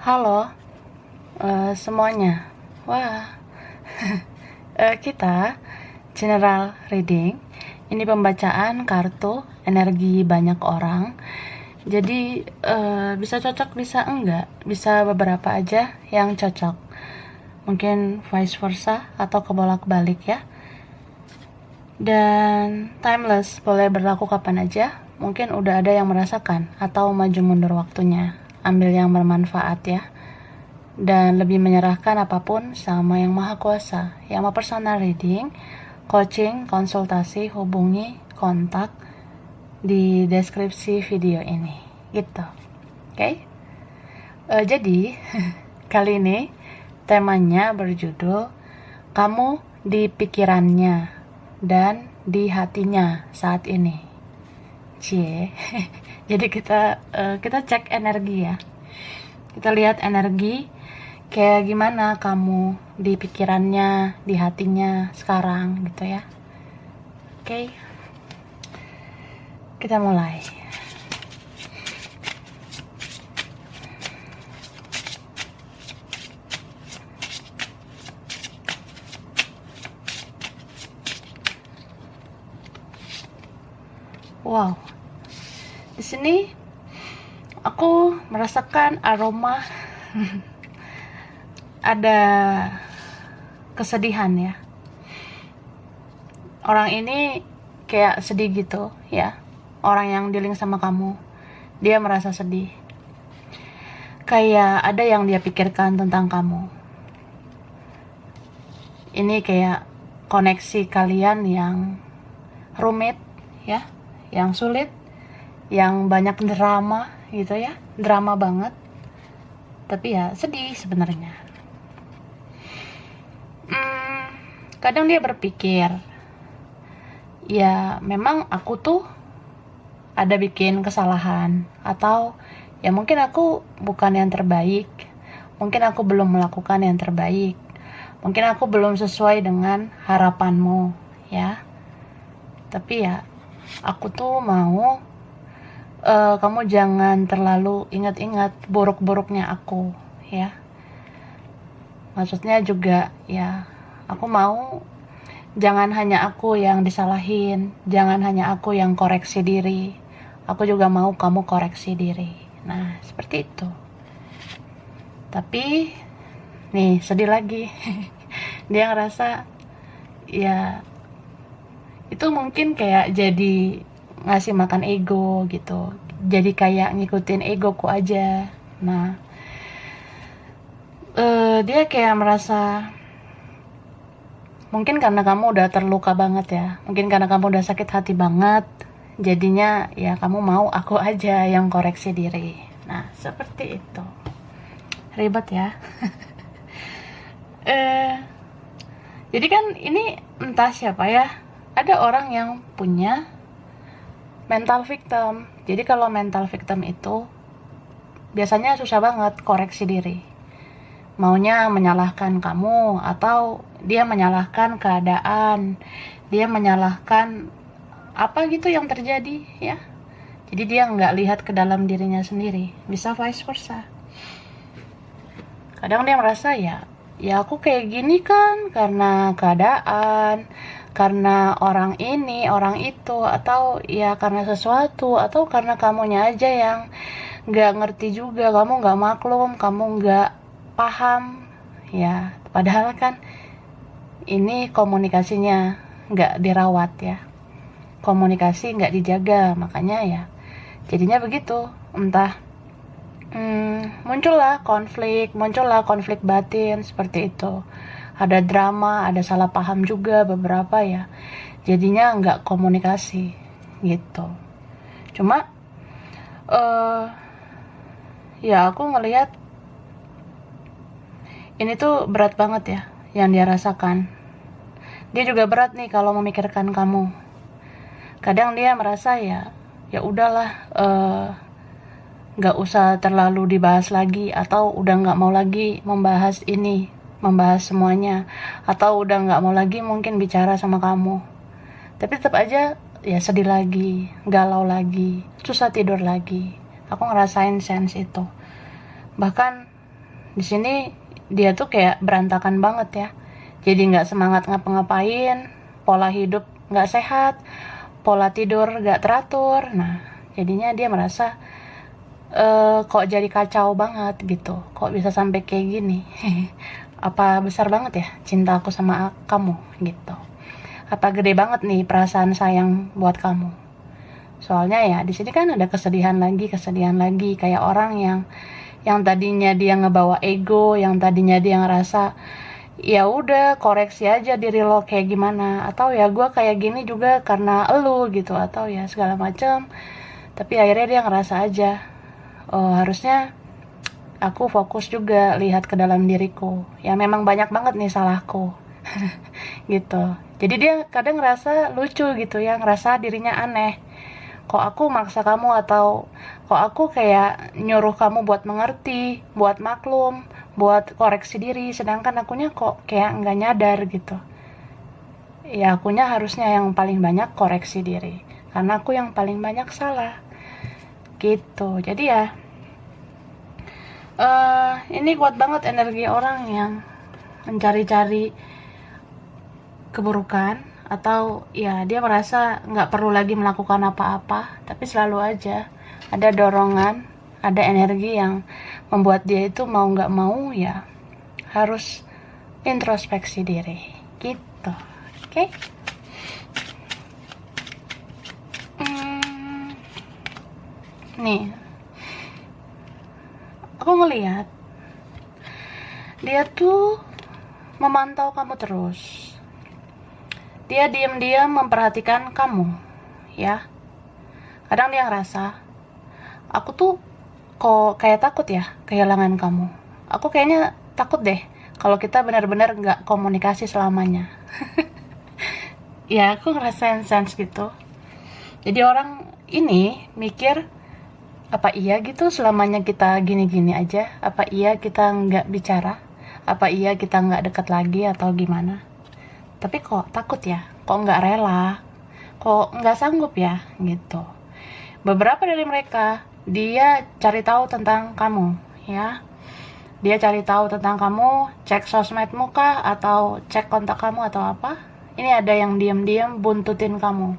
Halo, semuanya. Wah, kita general reading. Ini pembacaan kartu energi banyak orang. Jadi bisa cocok, bisa enggak, bisa beberapa aja yang cocok. Mungkin vice versa atau kebolak-balik ya. Dan timeless, boleh berlaku kapan aja. Mungkin udah ada yang merasakan atau maju mundur waktunya. Ambil yang bermanfaat ya. Dan lebih menyerahkan apapun sama yang maha kuasa. Yang mau personal reading, coaching, konsultasi, hubungi kontak di deskripsi video ini gitu. Oke? Jadi kali ini temanya berjudul kamu di pikirannya dan di hatinya saat ini. Cie. Jadi kita cek energi ya. Kita lihat energi kayak gimana kamu di pikirannya, di hatinya sekarang gitu ya. Oke. Kita mulai. Wow. Di sini aku merasakan aroma ada kesedihan ya. Orang ini kayak sedih gitu ya. Orang yang dealing sama kamu, dia merasa sedih. Kayak ada yang dia pikirkan tentang kamu. Ini kayak koneksi kalian yang rumit ya, yang sulit, yang banyak drama gitu ya, drama banget. Tapi ya sedih sebenarnya. Kadang dia berpikir, ya memang aku tuh ada bikin kesalahan, atau ya mungkin aku bukan yang terbaik, mungkin aku belum melakukan yang terbaik, mungkin aku belum sesuai dengan harapanmu ya. Tapi ya aku tuh mau kamu jangan terlalu ingat-ingat buruk-buruknya aku ya. Maksudnya juga ya, aku mau jangan hanya aku yang disalahin, jangan hanya aku yang koreksi diri, aku juga mau kamu koreksi diri. Nah seperti itu. Tapi nih sedih lagi. Dia ngerasa ya itu mungkin kayak jadi ngasih makan ego gitu, jadi kayak ngikutin egoku aja. Nah dia kayak merasa mungkin karena kamu udah terluka banget ya, mungkin karena kamu udah sakit hati banget, jadinya ya kamu mau aku aja yang koreksi diri. Nah seperti itu. Ribet ya. Jadi kan ini entah siapa ya, ada orang yang punya mental victim. Jadi kalau mental victim itu biasanya susah banget koreksi diri. Maunya menyalahkan kamu, atau dia menyalahkan keadaan, dia menyalahkan apa gitu yang terjadi ya. Jadi dia nggak lihat ke dalam dirinya sendiri. Bisa vice versa. Kadang dia merasa ya aku kayak gini kan karena keadaan, karena orang ini, orang itu, atau ya karena sesuatu, atau karena kamunya aja yang nggak ngerti juga, kamu nggak maklum, kamu nggak paham ya. Padahal kan ini komunikasinya nggak dirawat ya, komunikasi nggak dijaga, makanya ya jadinya begitu. Entah muncullah konflik batin seperti itu. Ada drama, ada salah paham juga beberapa ya. Jadinya nggak komunikasi gitu. Cuma ya aku ngelihat ini tuh berat banget ya yang dia rasakan. Dia juga berat nih kalau memikirkan kamu. Kadang dia merasa ya udahlah, nggak usah terlalu dibahas lagi, atau udah nggak mau lagi membahas ini, membahas semuanya, atau udah nggak mau lagi mungkin bicara sama kamu. Tapi tetap aja ya sedih lagi, galau lagi, susah tidur lagi. Aku ngerasain sense itu. Bahkan di sini dia tuh kayak berantakan banget ya. Jadi nggak semangat ngapa-ngapain, pola hidup nggak sehat, pola tidur nggak teratur. Nah, jadinya dia merasa kok jadi kacau banget gitu. Kok bisa sampai kayak gini? Apa besar banget ya cinta aku sama kamu gitu. Apa gede banget nih perasaan sayang buat kamu. Soalnya ya di sini kan ada kesedihan lagi kayak orang yang tadinya dia ngebawa ego, yang tadinya dia ngerasa ya udah koreksi aja diri lo kayak gimana, atau ya gue kayak gini juga karena elu gitu, atau ya segala macam. Tapi akhirnya dia ngerasa aja, oh harusnya aku fokus juga lihat ke dalam diriku, ya memang banyak banget nih salahku. Gitu. Jadi dia kadang ngerasa lucu gitu ya, ngerasa dirinya aneh. Kok aku maksa kamu, atau kok aku kayak nyuruh kamu buat mengerti, buat maklum, buat koreksi diri, sedangkan akunya kok kayak nggak nyadar gitu. Ya akunya harusnya yang paling banyak koreksi diri, karena aku yang paling banyak salah gitu. Jadi ya ini kuat banget energi orang yang mencari-cari keburukan, atau ya dia merasa nggak perlu lagi melakukan apa-apa, tapi selalu aja ada dorongan, ada energi yang membuat dia itu mau nggak mau ya harus introspeksi diri gitu. Oke? Nih, aku ngelihat dia tuh memantau kamu terus. Dia diam-diam memperhatikan kamu, ya. Kadang dia ngerasa, aku tuh kok kayak takut ya kehilangan kamu. Aku kayaknya takut deh kalau kita benar-benar nggak komunikasi selamanya. Ya, aku ngerasain sense gitu. Jadi orang ini mikir, apa iya gitu selamanya kita gini-gini aja? Apa iya kita nggak bicara? Apa iya kita nggak dekat lagi atau gimana? Tapi kok takut ya, kok nggak rela, kok nggak sanggup ya, gitu. Beberapa dari mereka, dia cari tahu tentang kamu, ya. Dia cari tahu tentang kamu, cek sosmedmu kah, atau cek kontak kamu atau apa. Ini ada yang diam-diam buntutin kamu.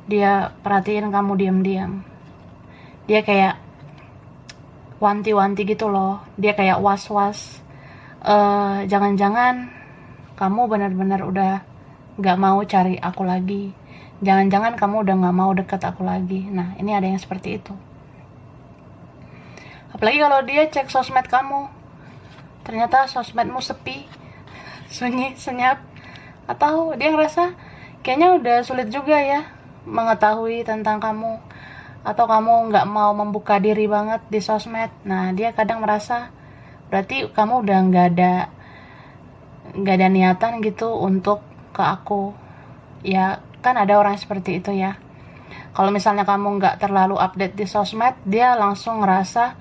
Dia perhatiin kamu diam-diam. Dia kayak wanti-wanti gitu loh. Dia kayak was-was. Jangan-jangan kamu benar-benar udah gak mau cari aku lagi, jangan-jangan kamu udah gak mau deket aku lagi. Nah, ini ada yang seperti itu. Apalagi kalau dia cek sosmed kamu, ternyata sosmedmu sepi, sunyi, senyap, atau dia ngerasa kayaknya udah sulit juga ya mengetahui tentang kamu, atau kamu gak mau membuka diri banget di sosmed. Nah, dia kadang merasa berarti kamu udah gak ada niatan gitu untuk ke aku. Ya kan ada orang seperti itu ya. Kalau misalnya kamu nggak terlalu update di sosmed, dia langsung ngerasa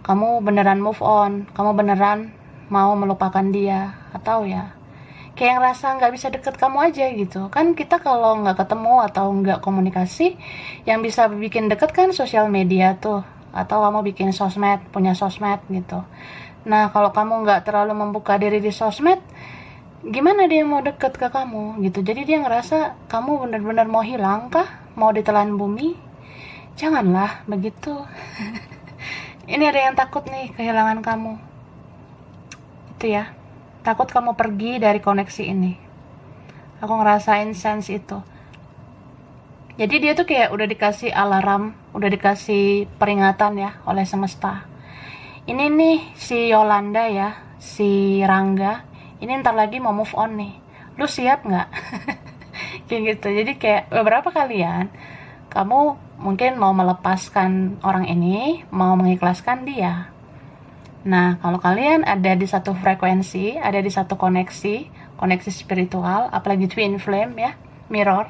kamu beneran move on, kamu beneran mau melupakan dia, atau ya kayak ngerasa nggak bisa deket kamu aja gitu. Kan kita kalau nggak ketemu atau nggak komunikasi, yang bisa bikin deket kan sosial media tuh, atau kamu bikin sosmed, punya sosmed gitu. Nah, kalau kamu nggak terlalu membuka diri di sosmed, gimana dia mau deket ke kamu gitu. Jadi dia ngerasa kamu benar-benar mau hilang kah? Mau ditelan bumi? Janganlah begitu. Ini ada yang takut nih kehilangan kamu. Itu ya. Takut kamu pergi dari koneksi ini. Aku ngerasain sense itu. Jadi dia tuh kayak udah dikasih alarm, udah dikasih peringatan ya oleh semesta. Ini nih si Yolanda ya, si Rangga, ini ntar lagi mau move on nih. Lu siap nggak? Kayak gitu. Jadi kayak beberapa kalian, kamu mungkin mau melepaskan orang ini, mau mengikhlaskan dia. Nah, kalau kalian ada di satu frekuensi, ada di satu koneksi spiritual, apalagi twin flame ya, mirror,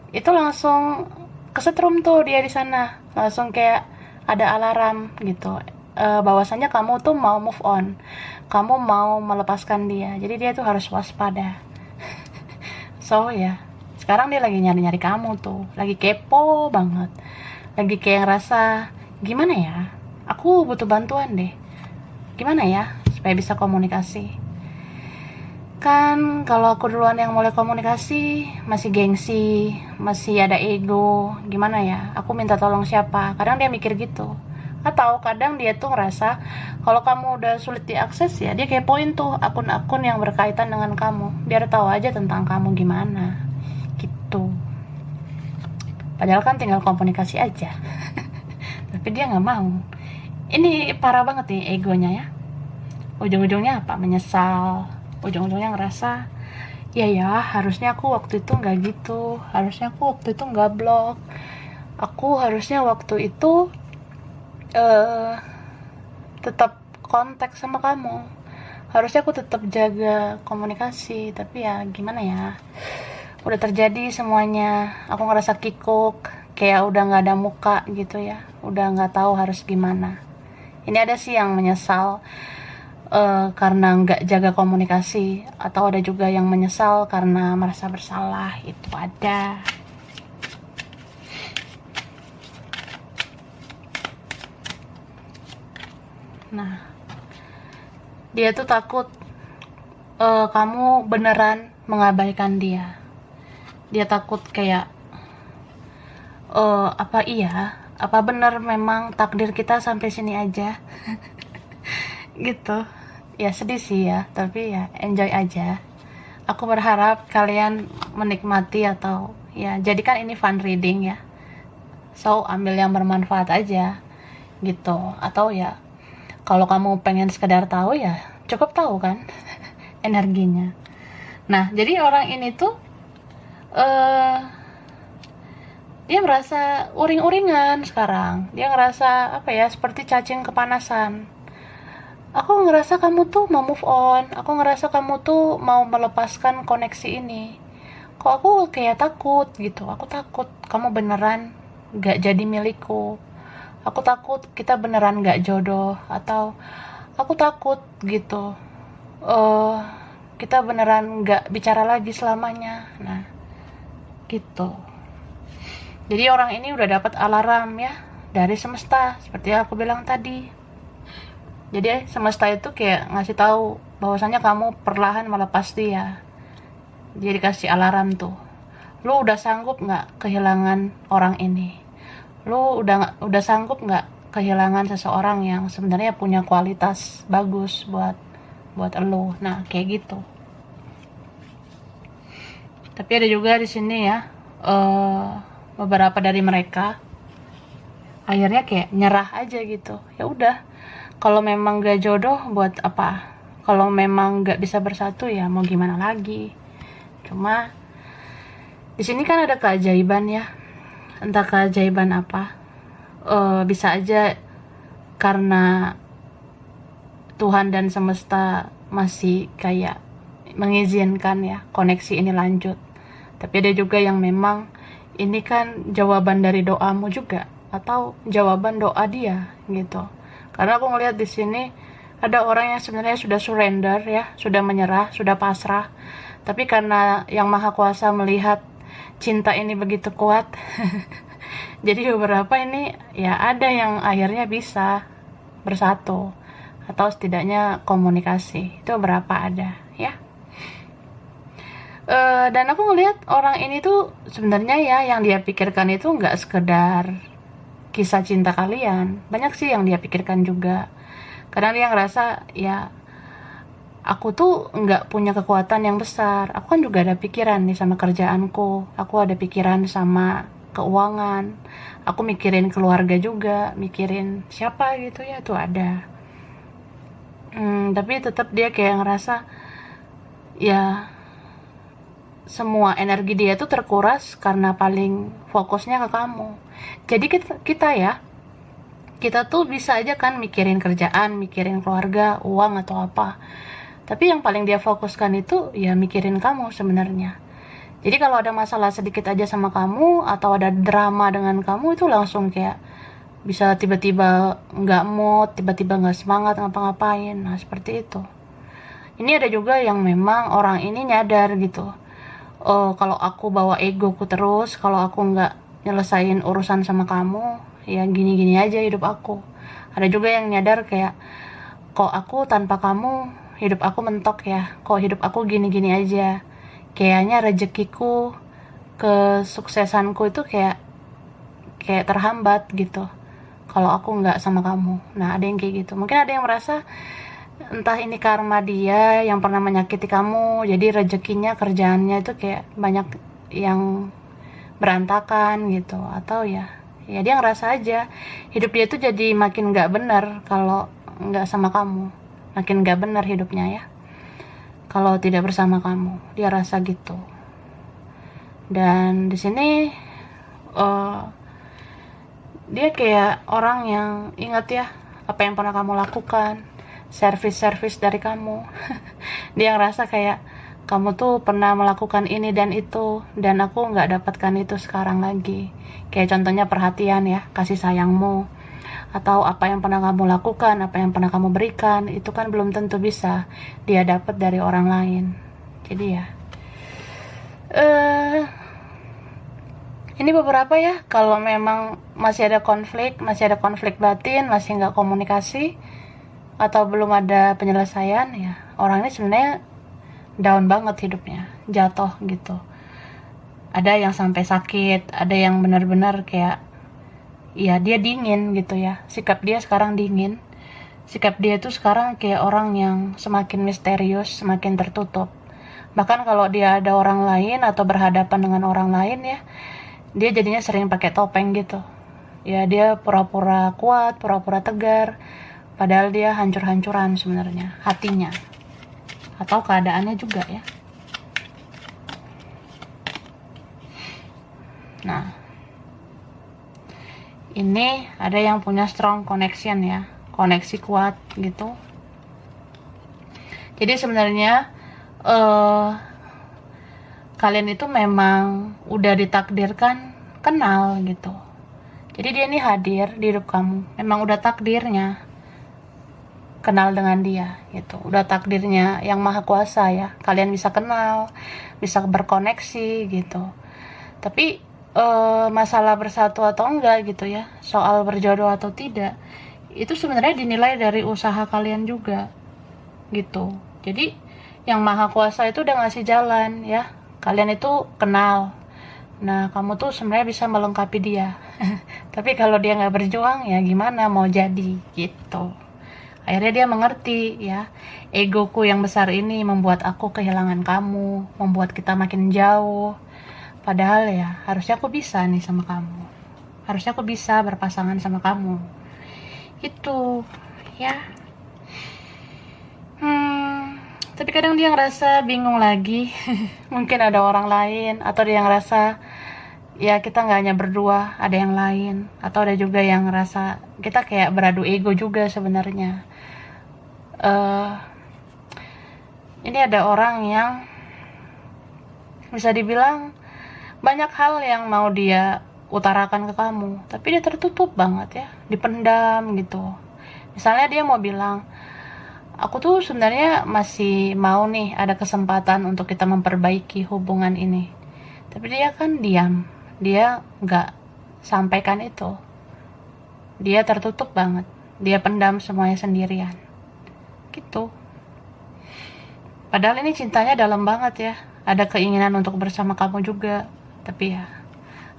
itu langsung kesetrum tuh dia di sana, langsung kayak ada alarm gitu. Bahwasanya kamu tuh mau move on, kamu mau melepaskan dia, jadi dia tuh harus waspada. So ya, sekarang dia lagi nyari-nyari kamu tuh, lagi kepo banget, lagi kayak ngerasa gimana ya, aku butuh bantuan deh, gimana ya supaya bisa komunikasi. Kan kalau aku duluan yang mulai komunikasi, masih gengsi, masih ada ego, gimana ya, aku minta tolong siapa, kadang dia mikir gitu. Atau kadang dia tuh ngerasa kalau kamu udah sulit diakses ya, dia kepoin tuh akun-akun yang berkaitan dengan kamu, biar tahu aja tentang kamu gimana gitu. Padahal kan tinggal komunikasi aja. Tapi dia nggak mau. Ini parah banget nih egonya ya. Ujung-ujungnya apa? Menyesal. Ujung-ujungnya ngerasa, ya harusnya aku waktu itu nggak gitu, harusnya aku waktu itu nggak blok, aku harusnya waktu itu tetap kontak sama kamu, harusnya aku tetap jaga komunikasi. Tapi ya gimana ya, udah terjadi semuanya, aku ngerasa kikuk, kayak udah nggak ada muka gitu ya, udah nggak tahu harus gimana. Ini ada sih yang menyesal karena nggak jaga komunikasi, atau ada juga yang menyesal karena merasa bersalah, itu ada. Nah, dia tuh takut kamu beneran mengabaikan dia. Dia takut kayak, apa bener memang takdir kita sampai sini aja. Gitu. Ya sedih sih ya, tapi ya enjoy aja. Aku berharap kalian menikmati, atau ya jadikan ini fun reading ya. So ambil yang bermanfaat aja gitu. Atau ya kalau kamu pengen sekedar tahu ya cukup tahu kan energinya. Nah, jadi orang ini tuh dia merasa uring-uringan sekarang. Dia ngerasa apa ya, seperti cacing kepanasan. Aku ngerasa kamu tuh mau move on, aku ngerasa kamu tuh mau melepaskan koneksi ini. Kok aku kayak takut gitu, aku takut kamu beneran gak jadi milikku. Aku takut kita beneran gak jodoh, atau aku takut gitu, kita beneran gak bicara lagi selamanya. Nah, gitu. Jadi orang ini udah dapat alarm ya dari semesta, seperti yang aku bilang tadi. Jadi semesta itu kayak ngasih tahu bahwasannya kamu perlahan melepas dia. Dia dikasih alarm tuh. Lu udah sanggup nggak kehilangan orang ini? Lu udah sanggup nggak kehilangan seseorang yang sebenarnya punya kualitas bagus buat lu? Nah, kayak gitu. Tapi ada juga di sini ya, beberapa dari mereka akhirnya kayak nyerah aja gitu. Ya udah, kalau memang gak jodoh buat apa, kalau memang gak bisa bersatu ya mau gimana lagi. Cuma di sini kan ada keajaiban ya, entah keajaiban apa. Bisa aja karena Tuhan dan semesta masih kayak mengizinkan ya koneksi ini lanjut. Tapi ada juga yang memang ini kan jawaban dari doamu juga, atau jawaban doa dia gitu. Karena aku ngelihat di sini ada orang yang sebenarnya sudah surrender ya, sudah menyerah, sudah pasrah. Tapi karena Yang Maha Kuasa melihat cinta ini begitu kuat, jadi beberapa ini ya ada yang akhirnya bisa bersatu, atau setidaknya komunikasi. Itu berapa ada ya. Dan aku ngelihat orang ini tuh sebenarnya ya yang dia pikirkan itu nggak sekedar kisah cinta kalian, banyak sih yang dia pikirkan juga. Kadang dia ngerasa ya, aku tuh nggak punya kekuatan yang besar, aku kan juga ada pikiran nih sama kerjaanku, aku ada pikiran sama keuangan, aku mikirin keluarga juga, mikirin siapa gitu ya, tuh ada. Tapi tetap dia kayak ngerasa ya semua energi dia tuh terkuras karena paling fokusnya ke kamu. Jadi kita tuh bisa aja kan mikirin kerjaan, mikirin keluarga, uang atau apa. Tapi yang paling dia fokuskan itu ya mikirin kamu sebenarnya. Jadi kalau ada masalah sedikit aja sama kamu, atau ada drama dengan kamu, itu langsung kayak bisa tiba-tiba nggak mood, tiba-tiba nggak semangat ngapa-ngapain. Nah, seperti itu. Ini ada juga yang memang orang ini nyadar gitu. Oh, kalau aku bawa egoku terus, kalau aku nggak nyelesain urusan sama kamu, ya gini-gini aja hidup aku. Ada juga yang nyadar kayak, kok aku tanpa kamu hidup aku mentok ya, kok hidup aku gini-gini aja, kayaknya rezekiku, kesuksesanku itu kayak kayak terhambat gitu kalau aku nggak sama kamu. Nah, ada yang kayak gitu. Mungkin ada yang merasa entah ini karma dia yang pernah menyakiti kamu, jadi rezekinya, kerjaannya itu kayak banyak yang berantakan gitu, atau ya dia ngerasa aja hidup dia tuh jadi makin nggak benar kalau nggak sama kamu, makin nggak benar hidupnya ya kalau tidak bersama kamu, dia rasa gitu. Dan di sini eh, dia kayak orang yang ingat ya apa yang pernah kamu lakukan, servis dari kamu. Dia ngerasa kayak kamu tuh pernah melakukan ini dan itu, dan aku nggak dapatkan itu sekarang lagi. Kayak contohnya perhatian ya, kasih sayangmu, atau apa yang pernah kamu lakukan, apa yang pernah kamu berikan, itu kan belum tentu bisa dia dapat dari orang lain. Jadi ya eh ini beberapa ya, kalau memang masih ada konflik batin, masih nggak komunikasi, atau belum ada penyelesaian, ya orang ini sebenarnya down banget hidupnya, jatuh gitu. Ada yang sampai sakit, ada yang benar-benar kayak, ya dia dingin gitu ya, sikap dia sekarang dingin. Sikap dia tuh sekarang kayak orang yang semakin misterius, semakin tertutup. Bahkan kalau dia ada orang lain atau berhadapan dengan orang lain ya, dia jadinya sering pakai topeng gitu. Ya dia pura-pura kuat, pura-pura tegar, padahal dia hancur-hancuran sebenarnya hatinya atau keadaannya juga ya. Nah, ini ada yang punya strong connection ya, koneksi kuat gitu. Jadi sebenarnya kalian itu memang udah ditakdirkan kenal gitu. Jadi dia ini hadir di hidup kamu, memang udah takdirnya kenal dengan dia gitu. Udah takdirnya yang maha kuasa ya, kalian bisa kenal, bisa berkoneksi gitu. Tapi masalah bersatu atau enggak gitu ya, soal berjodoh atau tidak, itu sebenarnya dinilai dari usaha kalian juga gitu. Jadi yang maha kuasa itu udah ngasih jalan ya, kalian itu kenal. Nah, kamu tuh sebenarnya bisa melengkapi dia. Tapi kalau dia nggak berjuang, ya gimana mau jadi gitu. Akhirnya dia mengerti ya, egoku yang besar ini membuat aku kehilangan kamu, membuat kita makin jauh. Padahal ya, harusnya aku bisa nih sama kamu. Harusnya aku bisa berpasangan sama kamu. Itu ya. Tapi kadang dia ngerasa bingung lagi. Mungkin ada orang lain, atau dia ngerasa ya kita nggak hanya berdua, ada yang lain, atau ada juga yang ngerasa kita kayak beradu ego juga sebenarnya. Ini ada orang yang bisa dibilang banyak hal yang mau dia utarakan ke kamu, tapi dia tertutup banget ya, dipendam gitu. Misalnya dia mau bilang, aku tuh sebenarnya masih mau nih ada kesempatan untuk kita memperbaiki hubungan ini, tapi dia kan diam, dia nggak sampaikan itu, dia tertutup banget, dia pendam semuanya sendirian gitu. Padahal ini cintanya dalam banget ya, ada keinginan untuk bersama kamu juga, tapi ya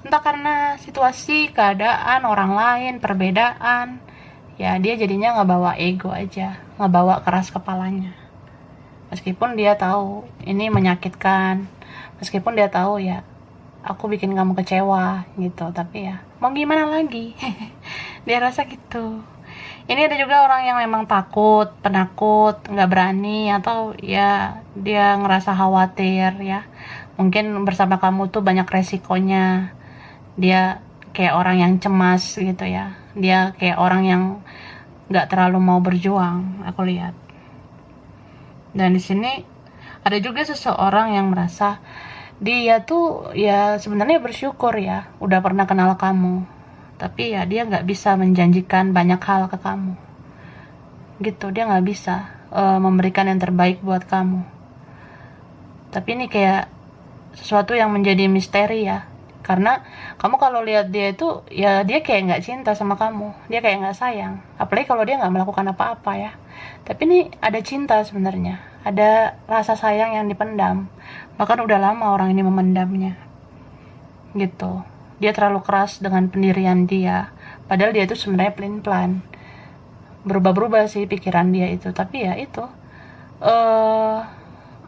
entah karena situasi, keadaan, orang lain, perbedaan, ya dia jadinya ngebawa ego aja, ngebawa keras kepalanya. Meskipun dia tahu ini menyakitkan, meskipun dia tahu ya aku bikin kamu kecewa gitu, tapi ya mau gimana lagi. Dia rasa gitu. Ini ada juga orang yang memang takut, penakut, nggak berani, atau ya dia ngerasa khawatir ya, mungkin bersama kamu tuh banyak resikonya. Dia kayak orang yang cemas gitu ya, dia kayak orang yang nggak terlalu mau berjuang, aku lihat. Dan di sini ada juga seseorang yang merasa dia tuh ya sebenarnya bersyukur ya udah pernah kenal kamu, tapi ya dia nggak bisa menjanjikan banyak hal ke kamu gitu. Dia nggak bisa memberikan yang terbaik buat kamu. Tapi ini kayak sesuatu yang menjadi misteri ya, karena kamu kalau lihat dia itu ya dia kayak nggak cinta sama kamu, dia kayak nggak sayang, apalagi kalau dia nggak melakukan apa-apa ya. Tapi ini ada cinta sebenarnya, ada rasa sayang yang dipendam. Bahkan udah lama orang ini memendamnya. Gitu. Dia terlalu keras dengan pendirian dia. Padahal dia itu sebenarnya pelin-pelan. Berubah-berubah sih pikiran dia itu. Tapi ya itu.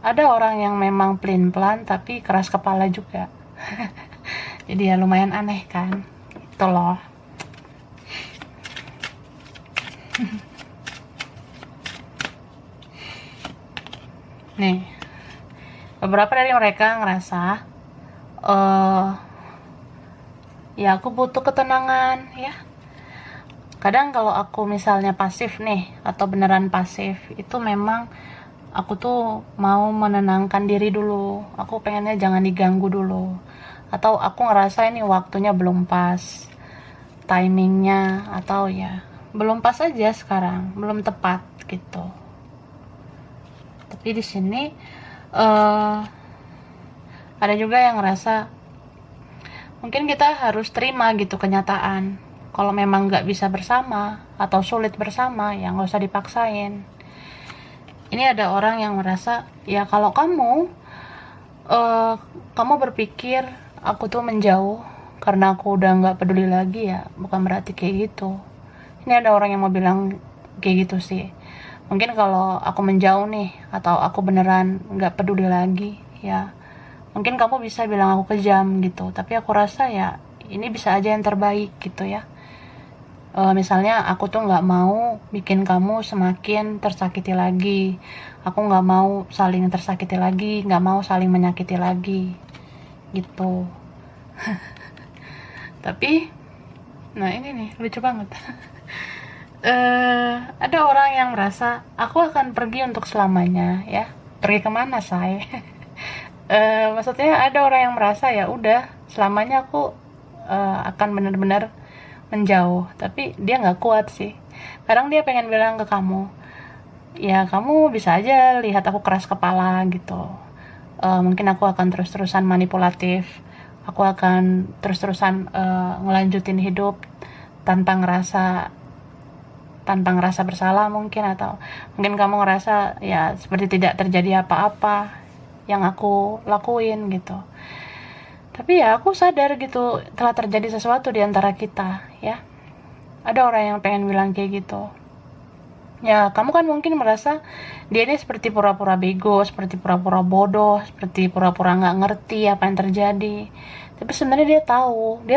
Ada orang yang memang pelin-pelan tapi keras kepala juga. Jadi ya lumayan aneh kan. Itu loh. Nih. Beberapa dari mereka ngerasa ya aku butuh ketenangan ya. Kadang kalau aku misalnya pasif nih atau beneran pasif, itu memang aku tuh mau menenangkan diri dulu. Aku pengennya jangan diganggu dulu. Atau aku ngerasa ini waktunya belum pas, timingnya, atau ya belum pas aja sekarang, belum tepat gitu. Tapi di sini ada juga yang ngerasa mungkin kita harus terima gitu kenyataan. Kalau memang nggak bisa bersama atau sulit bersama, ya nggak usah dipaksain. Ini ada orang yang merasa, ya kalau kamu berpikir aku tuh menjauh karena aku udah nggak peduli lagi, ya bukan berarti kayak gitu. Ini ada orang yang mau bilang kayak gitu sih. Mungkin kalau aku menjauh nih, atau aku beneran nggak peduli lagi, ya mungkin kamu bisa bilang aku kejam gitu. Tapi aku rasa ya ini bisa aja yang terbaik gitu ya. Misalnya aku tuh nggak mau bikin kamu semakin tersakiti lagi. Aku nggak mau saling tersakiti lagi, nggak mau saling menyakiti lagi, gitu. Tapi, nah ini nih lucu banget. Ada orang yang merasa aku akan pergi untuk selamanya, ya. Pergi kemana, say? Maksudnya ada orang yang merasa ya udah selamanya aku akan benar-benar menjauh, tapi dia nggak kuat sih. Kadang dia pengen bilang ke kamu, ya kamu bisa aja lihat aku keras kepala gitu. Mungkin aku akan terus-terusan manipulatif, aku akan terus-terusan ngelanjutin hidup tanpa ngerasa bersalah mungkin, atau mungkin kamu ngerasa ya seperti tidak terjadi apa-apa yang aku lakuin gitu. Tapi ya aku sadar gitu telah terjadi sesuatu di antara kita ya. Ada orang yang pengen bilang kayak gitu. Ya kamu kan mungkin merasa dia ini seperti pura-pura bego, seperti pura-pura bodoh, seperti pura-pura gak ngerti apa yang terjadi. Tapi sebenarnya dia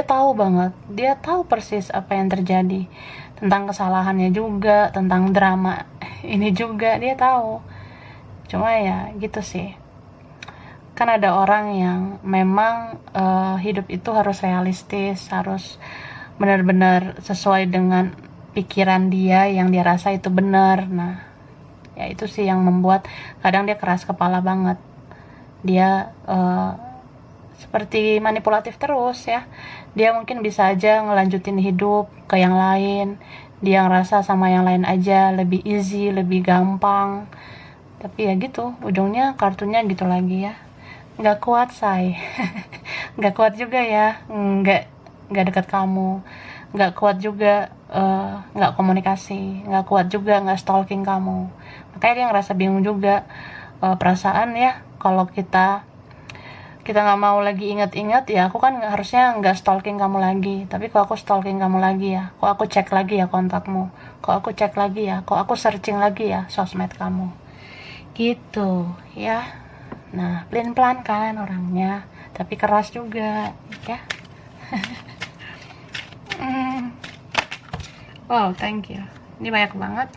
tahu banget, dia tahu persis apa yang terjadi. Tentang kesalahannya juga, tentang drama ini juga dia tahu. Cuma ya gitu sih. Kan ada orang yang memang hidup itu harus realistis, harus benar-benar sesuai dengan pikiran dia yang dia rasa itu benar. Nah, ya itu sih yang membuat kadang dia keras kepala banget. Dia seperti manipulatif terus ya. Dia mungkin bisa aja ngelanjutin hidup ke yang lain. Dia ngerasa sama yang lain aja lebih easy, lebih gampang. Tapi ya gitu, ujungnya kartunya gitu lagi ya. Nggak kuat, say. Nggak kuat juga ya, nggak dekat kamu. Nggak kuat juga nggak komunikasi. Nggak kuat juga nggak stalking kamu. Makanya dia ngerasa bingung juga. Perasaan ya, kalau kita nggak mau lagi ingat-ingat, ya aku kan harusnya nggak stalking kamu lagi. Tapi kok aku stalking kamu lagi ya, kok aku cek lagi ya kontakmu, kok aku cek lagi ya, kok aku searching lagi ya sosmed kamu, gitu ya. Nah, pelan-pelan kan orangnya, tapi keras juga, ya. Wow, thank you. Ini banyak banget.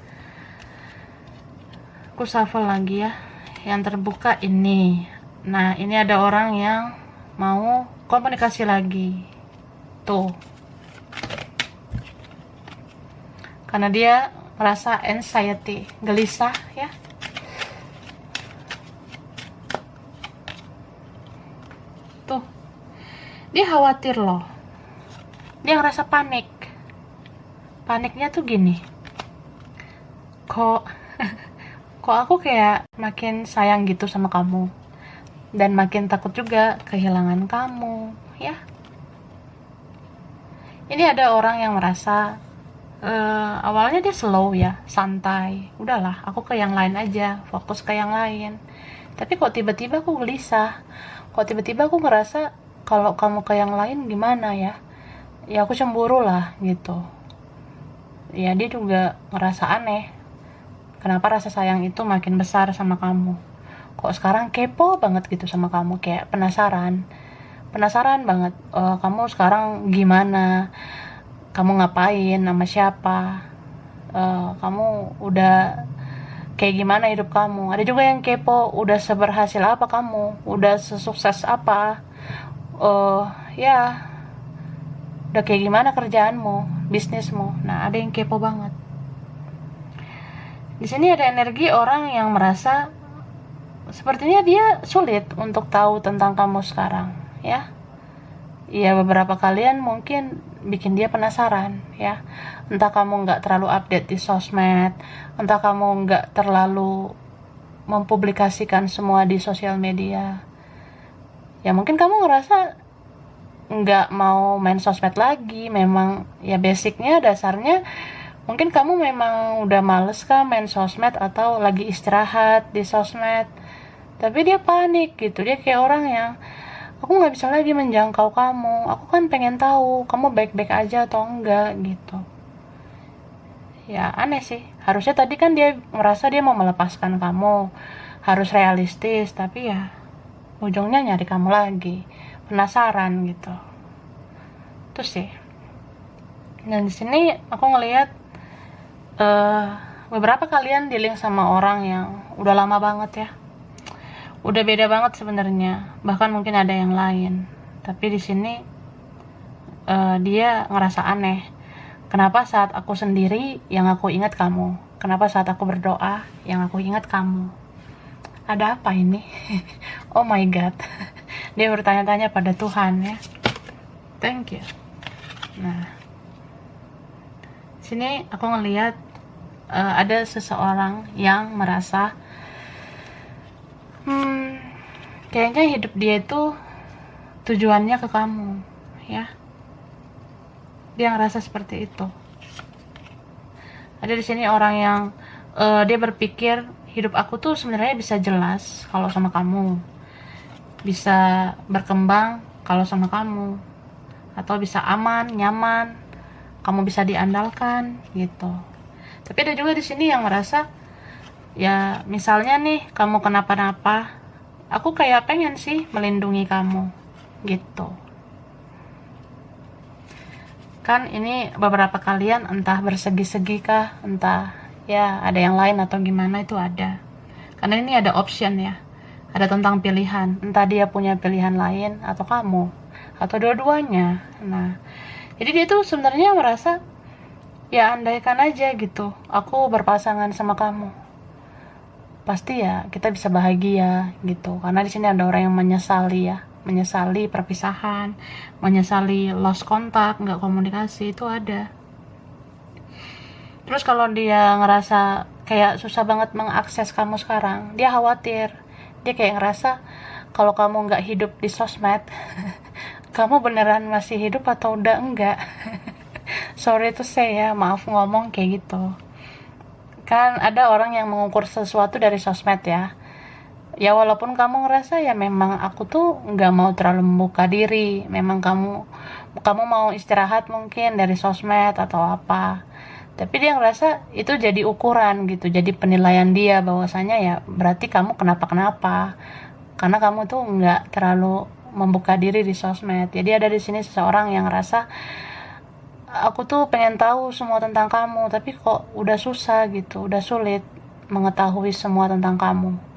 Aku shuffle lagi ya. Yang terbuka ini. Nah, ini ada orang yang mau komunikasi lagi. Tuh. Karena dia merasa anxiety, gelisah ya. Dia khawatir loh, dia ngerasa paniknya tuh gini, kok aku kayak makin sayang gitu sama kamu, dan makin takut juga kehilangan kamu ya. Ini ada orang yang merasa Awalnya dia slow ya, santai. Udahlah, aku ke yang lain aja, fokus ke yang lain. Tapi kok tiba-tiba aku gelisah. Kok tiba-tiba aku ngerasa kalau kamu ke yang lain gimana ya? Ya aku cemburu lah gitu. Ya dia juga ngerasa aneh. Kenapa rasa sayang itu makin besar sama kamu? Kok sekarang kepo banget gitu sama kamu, kayak penasaran. Penasaran banget, kamu sekarang gimana? Kamu ngapain, sama siapa, kamu udah kayak gimana hidup kamu. Ada juga yang kepo udah seberhasil apa kamu, udah sesukses apa, ya udah kayak gimana kerjaanmu, bisnismu. Nah ada yang kepo banget. Di sini ada energi orang yang merasa sepertinya dia sulit untuk tahu tentang kamu sekarang, ya. Ya beberapa kalian mungkin bikin dia penasaran ya, entah kamu nggak terlalu update di sosmed, entah kamu nggak terlalu mempublikasikan semua di sosial media, ya mungkin kamu ngerasa nggak mau main sosmed lagi. Memang ya basicnya, dasarnya mungkin kamu memang udah males kan main sosmed atau lagi istirahat di sosmed. Tapi dia panik gitu, dia kayak orang yang aku nggak bisa lagi menjangkau kamu, aku kan pengen tahu kamu baik-baik aja atau enggak gitu. Ya aneh sih, harusnya tadi kan dia merasa dia mau melepaskan kamu, harus realistis, tapi ya ujungnya nyari kamu lagi, penasaran gitu. Terus sih, dan di sini aku ngelihat beberapa kalian dealing sama orang yang udah lama banget ya, udah beda banget sebenarnya, bahkan mungkin ada yang lain. Tapi di sini dia ngerasa aneh. Kenapa saat aku sendiri yang aku ingat kamu? Kenapa saat aku berdoa yang aku ingat kamu? Ada apa ini? Oh my god. Dia bertanya-tanya pada Tuhan ya. Thank you. Nah, sini aku ngelihat ada seseorang yang merasa kayaknya hidup dia itu tujuannya ke kamu ya. Dia ngerasa seperti itu. Ada di sini orang yang dia berpikir hidup aku tuh sebenarnya bisa jelas kalau sama kamu, bisa berkembang kalau sama kamu, atau bisa aman, nyaman, kamu bisa diandalkan gitu. Tapi ada juga di sini yang merasa ya misalnya nih kamu kenapa-napa, aku kayak pengen sih melindungi kamu gitu. Kan ini beberapa kalian entah bersegi-segi kah, entah ya ada yang lain atau gimana, itu ada. Karena ini ada option ya, ada tentang pilihan, entah dia punya pilihan lain atau kamu, atau dua-duanya. Nah, jadi dia tuh sebenarnya merasa ya andaikan aja gitu aku berpasangan sama kamu, pasti ya kita bisa bahagia gitu. Karena di sini ada orang yang menyesali ya, menyesali perpisahan, menyesali lost kontak, nggak komunikasi, itu ada. Terus kalau dia ngerasa kayak susah banget mengakses kamu sekarang, dia khawatir, dia kayak ngerasa kalau kamu nggak hidup di sosmed kamu beneran masih hidup atau udah enggak. Sorry to say ya, maaf ngomong kayak gitu. Kan ada orang yang mengukur sesuatu dari sosmed ya. Ya walaupun kamu ngerasa ya memang aku tuh nggak mau terlalu membuka diri, memang kamu mau istirahat mungkin dari sosmed atau apa, tapi dia ngerasa itu jadi ukuran gitu, jadi penilaian dia bahwasanya ya berarti kamu kenapa-kenapa karena kamu tuh nggak terlalu membuka diri di sosmed. Jadi ada di sini seseorang yang ngerasa aku tuh pengen tahu semua tentang kamu, tapi kok udah susah gitu, udah sulit mengetahui semua tentang kamu.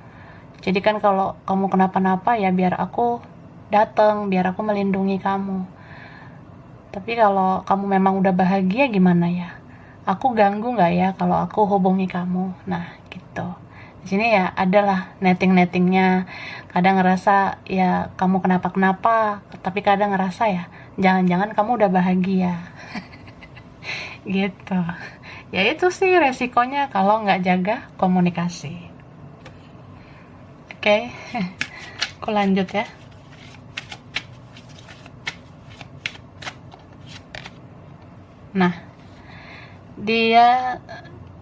Jadi kan kalau kamu kenapa-napa ya biar aku datang, biar aku melindungi kamu. Tapi kalau kamu memang udah bahagia gimana ya? Aku ganggu nggak ya kalau aku hubungi kamu? Nah gitu. Di sini ya adalah netting-nettingnya. Kadang ngerasa ya kamu kenapa-kenapa, tapi kadang ngerasa ya jangan-jangan kamu udah bahagia. Gitu. Ya itu sih resikonya kalau nggak jaga komunikasi. Oke, aku lanjut ya. Nah, dia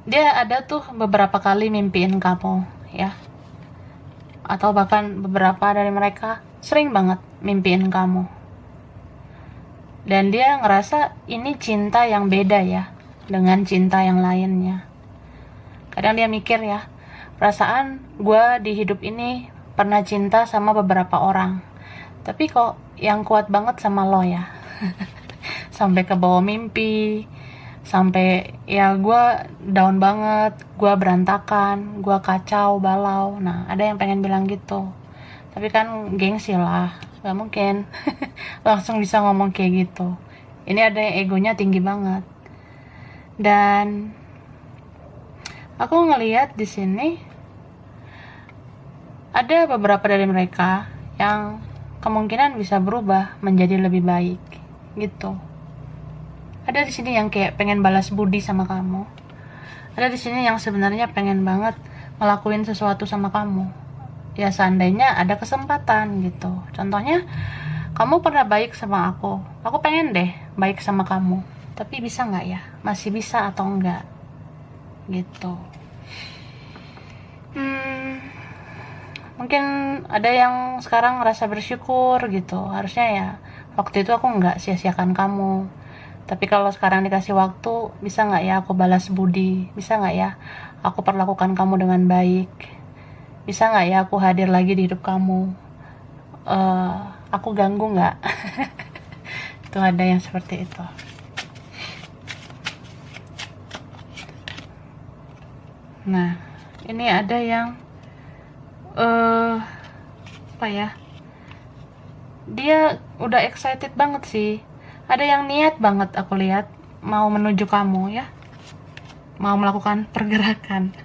dia ada tuh beberapa kali mimpiin kamu ya, atau bahkan beberapa dari mereka sering banget mimpiin kamu, dan dia ngerasa ini cinta yang beda ya dengan cinta yang lainnya. Kadang dia mikir ya, perasaan gue di hidup ini pernah cinta sama beberapa orang, tapi kok yang kuat banget sama lo ya. Sampai ke bawah mimpi, sampai ya gue down banget, gue berantakan, gue kacau balau. Nah, ada yang pengen bilang gitu, tapi kan gengsi lah, gak mungkin langsung bisa ngomong kayak gitu. Ini ada yang egonya tinggi banget. Dan aku ngelihat di sini ada beberapa dari mereka yang kemungkinan bisa berubah menjadi lebih baik gitu. Ada di sini yang kayak pengen balas budi sama kamu. Ada di sini yang sebenarnya pengen banget ngelakuin sesuatu sama kamu. Ya seandainya ada kesempatan gitu. Contohnya, kamu pernah baik sama aku pengen deh baik sama kamu. Tapi bisa nggak ya? Masih bisa atau enggak? Gitu. Mungkin ada yang sekarang ngerasa bersyukur gitu. Harusnya ya waktu itu aku nggak sia-siakan kamu. Tapi kalau sekarang dikasih waktu, bisa nggak ya aku balas budi? Bisa nggak ya aku perlakukan kamu dengan baik? Bisa nggak ya aku hadir lagi di hidup kamu? Aku ganggu nggak? Itu ada yang seperti itu. Nah, ini ada yang apa ya? Dia udah excited banget sih. Ada yang niat banget aku lihat mau menuju kamu ya, mau melakukan pergerakan.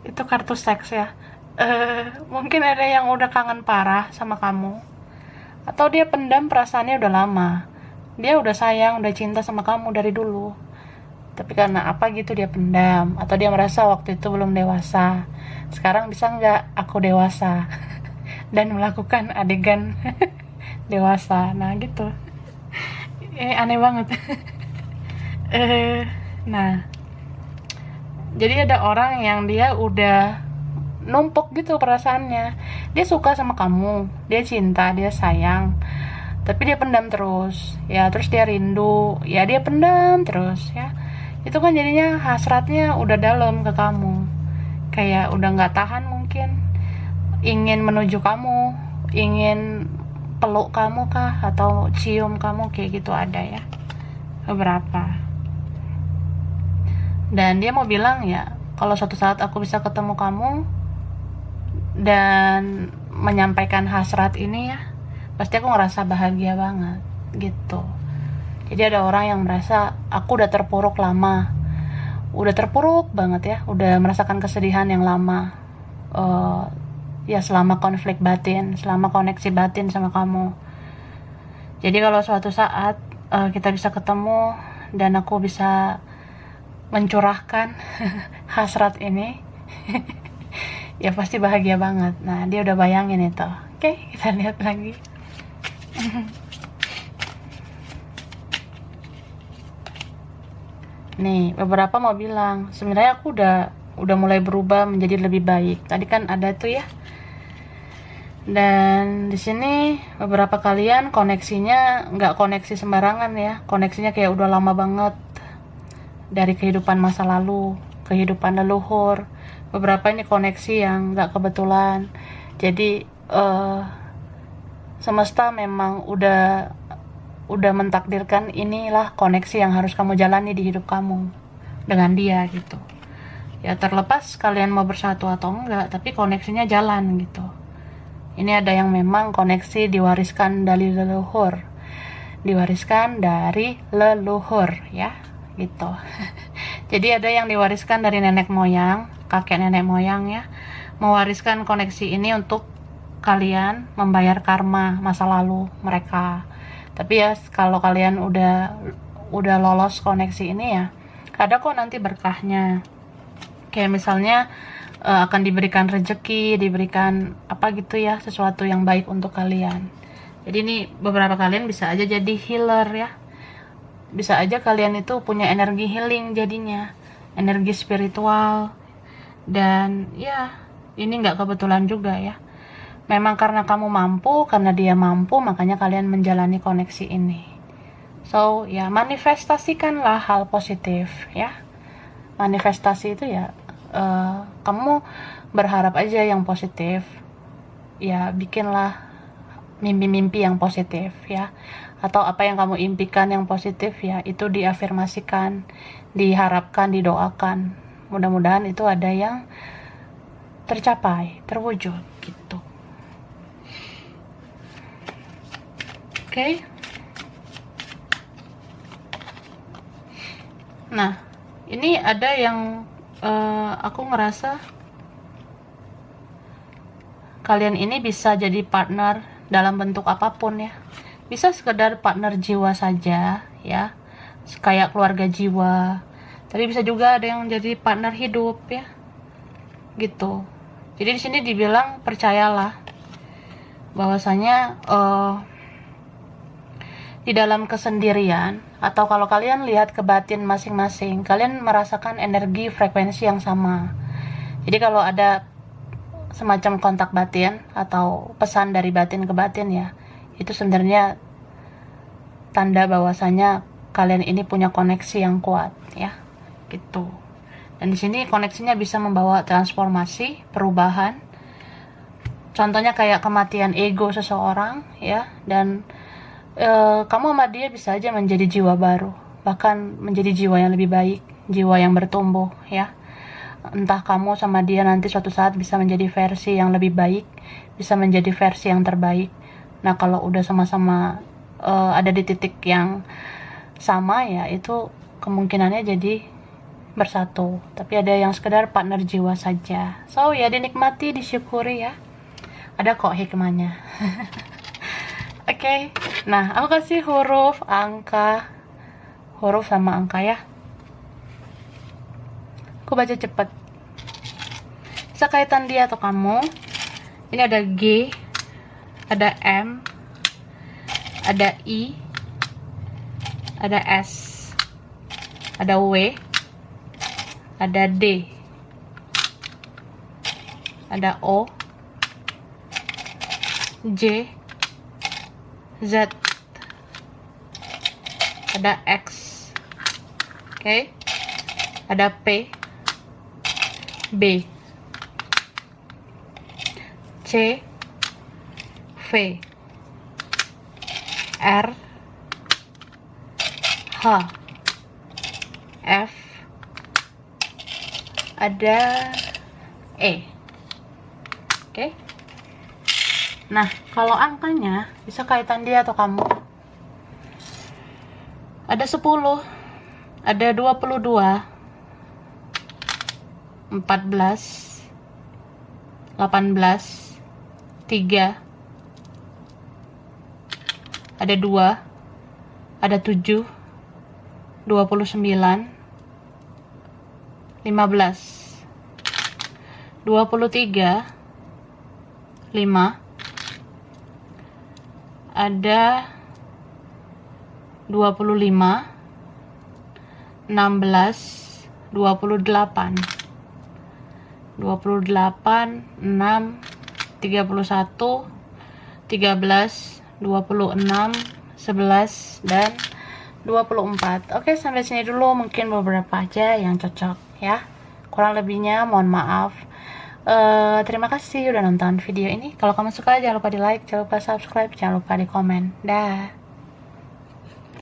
Itu kartu seks ya. Mungkin ada yang udah kangen parah sama kamu, atau dia pendam perasaannya udah lama. Dia udah sayang, udah cinta sama kamu dari dulu, tapi karena apa gitu dia pendam, atau dia merasa waktu itu belum dewasa. Sekarang bisa nggak aku dewasa dan melakukan adegan dewasa. Nah gitu. Aneh banget. Nah, jadi ada orang yang dia udah numpuk gitu perasaannya. Dia suka sama kamu, dia cinta, dia sayang, tapi dia pendam terus ya. Terus dia rindu ya, dia pendam terus ya. Itu kan jadinya hasratnya udah dalam ke kamu, kayak udah nggak tahan, mungkin ingin menuju kamu, ingin peluk kamu kah, atau cium kamu, kayak gitu ada ya beberapa. Dan dia mau bilang ya, kalau suatu saat aku bisa ketemu kamu dan menyampaikan hasrat ini ya, pasti aku ngerasa bahagia banget gitu. Jadi ada orang yang merasa aku udah terpuruk lama, udah terpuruk banget ya, udah merasakan kesedihan yang lama, ya selama konflik batin, selama koneksi batin sama kamu. Jadi kalau suatu saat kita bisa ketemu dan aku bisa mencurahkan hasrat ini, ya pasti bahagia banget. Nah, dia udah bayangin itu. Oke, kita lihat lagi. Nih, beberapa mau bilang, sebenarnya aku udah mulai berubah menjadi lebih baik. Tadi kan ada tuh ya. Dan di sini beberapa kalian koneksinya nggak koneksi sembarangan ya, koneksinya kayak udah lama banget, dari kehidupan masa lalu, kehidupan leluhur. Beberapa ini koneksi yang nggak kebetulan. Jadi semesta memang udah mentakdirkan inilah koneksi yang harus kamu jalani di hidup kamu dengan dia gitu. Ya terlepas kalian mau bersatu atau enggak, tapi koneksinya jalan gitu. Ini ada yang memang koneksi diwariskan dari leluhur. Diwariskan dari leluhur ya, gitu. Jadi ada yang diwariskan dari nenek moyang, kakek nenek moyang ya. Mewariskan koneksi ini untuk kalian membayar karma masa lalu mereka. Tapi ya kalau kalian udah lolos koneksi ini ya, ada kok nanti berkahnya. Kayak misalnya akan diberikan rezeki, diberikan apa gitu ya, sesuatu yang baik untuk kalian. Jadi ini beberapa kalian bisa aja jadi healer ya, bisa aja kalian itu punya energi healing jadinya, energi spiritual. Dan ya, ini nggak kebetulan juga ya. Memang karena kamu mampu, karena dia mampu, makanya kalian menjalani koneksi ini. So, ya manifestasikanlah hal positif ya. Manifestasi itu ya, kamu berharap aja yang positif. Ya, bikinlah mimpi-mimpi yang positif ya. Atau apa yang kamu impikan yang positif ya, itu diafirmasikan, diharapkan, didoakan. Mudah-mudahan itu ada yang tercapai, terwujud gitu. Oke. Nah, ini ada yang aku ngerasa kalian ini bisa jadi partner dalam bentuk apapun ya. Bisa sekedar partner jiwa saja ya, kayak keluarga jiwa. Tapi bisa juga ada yang jadi partner hidup ya, gitu. Jadi di sini dibilang percayalah bahwasanya di dalam kesendirian, atau kalau kalian lihat ke batin masing-masing, kalian merasakan energi frekuensi yang sama. Jadi kalau ada semacam kontak batin atau pesan dari batin ke batin ya, itu sebenarnya tanda bahwasanya kalian ini punya koneksi yang kuat ya, gitu. Dan di sini koneksinya bisa membawa transformasi, perubahan. Contohnya kayak kematian ego seseorang ya, dan kamu sama dia bisa aja menjadi jiwa baru, bahkan menjadi jiwa yang lebih baik, jiwa yang bertumbuh ya. Entah kamu sama dia nanti suatu saat bisa menjadi versi yang lebih baik, bisa menjadi versi yang terbaik. Nah, kalau udah sama-sama ada di titik yang sama ya, itu kemungkinannya jadi bersatu. Tapi ada yang sekedar partner jiwa saja. So ya, dinikmati, disyukuri ya. Ada kok hikmahnya. Oke. Nah, aku kasih huruf sama angka ya. Aku baca cepet. Bisa kaitan dia atau kamu. Ini ada G, ada M, ada I, ada S, ada W, ada D, ada O, J, Z, ada X, oke, ada P, B, C, V, R, H, F, ada E. Oke. Nah, kalau angkanya bisa kaitan dia atau kamu. Ada 10, ada 22, 14, 18, 3, ada 2, ada 7, 29, 15, 23, 5, ada 25, 16, 28, 6, 31, 13, 26, 11, dan 24. Oke, sampai sini dulu, mungkin beberapa aja yang cocok ya. Kurang lebihnya mohon maaf. Terima kasih udah nonton video ini. Kalau kamu suka, jangan lupa di like, jangan lupa subscribe, jangan lupa di komen. Dah.